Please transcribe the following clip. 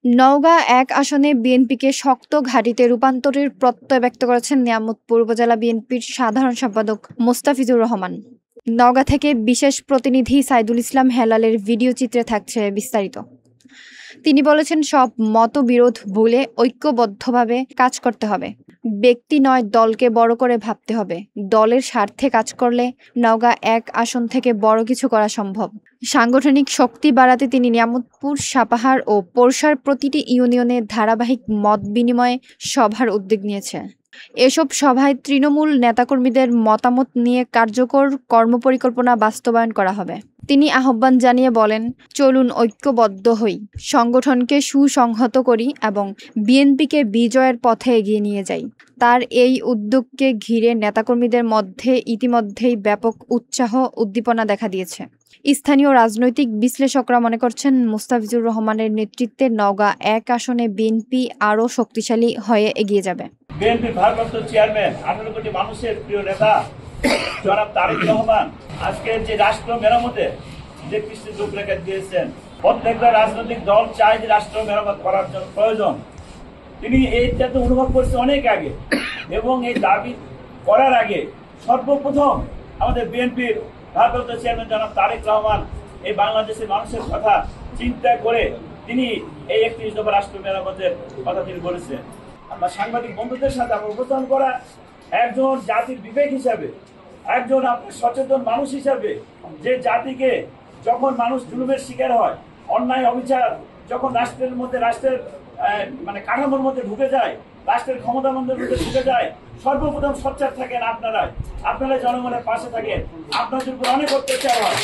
নওগাঁ ১ আসনে বিএনপিকে শক্ত ঘাঁটিতে রূপান্তরের প্রত্যয় ব্যক্ত করেছেন নিয়ামতপুর উপজেলা বিএনপির সাধারণ সম্পাদক মোস্তাফিজুর রহমান। নওগাঁ থেকে বিশেষ প্রতিনিধি সাইদুল ইসলাম হেলালের ভিডিও চিত্রে থাকছে বিস্তারিত। তিনি বলেছেন, সব মতবিরোধ ভুলে ঐক্যবদ্ধভাবে কাজ করতে হবে। ব্যক্তি নয়, দলকে বড় করে ভাবতে হবে। দলের স্বার্থে কাজ করলে নওগাঁ ১ আসন থেকে বড় কিছু করা সম্ভব। সাংগঠনিক শক্তি বাড়াতে তিনি নিয়ামতপুর, সাপাহার ও পোরশার প্রতিটি ইউনিয়নে ধারাবাহিক মত বিনিময় সভার উদ্যোগ নিয়েছে। এসব সভায় তৃণমূল নেতাকর্মীদের মতামত নিয়ে কার্যকর কর্মপরিকল্পনা বাস্তবায়ন করা হবে। তিনি আহ্বান জানিয়ে বলেন, চলুন ঐক্যবদ্ধ হই, সংগঠনকে সুসংহত করি এবং বিএনপিকে বিজয়ের পথে এগিয়ে নিয়ে যাই। তার এই উদ্যোগকে ঘিরে নেতাকর্মীদের মধ্যে ইতিমধ্যেই ব্যাপক উৎসাহ উদ্দীপনা দেখা দিয়েছে। স্থানীয় রাজনৈতিক বিশ্লেষকরা মনে করছেন, মোস্তাফিজুর রহমানের নেতৃত্বে নওগাঁ ১ আসনে বিএনপি আরও শক্তিশালী হয়ে এগিয়ে যাবে। বিএনপির ভারপ্রাপ্ত চেয়ারম্যান, 18 কোটি মানুষের প্রিয় নেতা জনাব তারেক রহমান আজকে যে রাষ্ট্র মেরামতে যে কৃষ্টি রূপরেখা দিয়েছেন, প্রত্যেকটা রাজনৈতিক দল চায় যে রাষ্ট্র মেরামত করার জন্য প্রয়োজন। তিনি এইটা তো অনুভব করছে অনেক আগে, এবং এই দাবি করার আগে সর্বপ্রথম আমাদের বিএনপির ভারপ্রাপ্ত চেয়ারম্যান জনাব তারেক রহমান এই বাংলাদেশের মানুষের কথা চিন্তা করে তিনি এই 31 দফা রাষ্ট্র মেরামতের কথা তিনি বলেছেন। আমার সাংবাদিক বন্ধুদের সাথে আমার উপস্থাপন করা একজন জাতির বিবেক হিসাবে, একজন আপনার সচেতন মানুষ হিসাবে, যে জাতিকে যখন মানুষ জুলুমের শিকার হয়, অন্যায় অবিচার যখন রাষ্ট্রের মধ্যে, রাষ্ট্রের মানে কাঠামোর মধ্যে ঢুকে যায়, রাষ্ট্রের ক্ষমতার মধ্যে ঢুকে যায়, সর্বপ্রথম সোচ্চার থাকেন আপনারাই জনগণের পাশে থাকেন। আপনাদের উপর অনেক অত্যাচার হয়।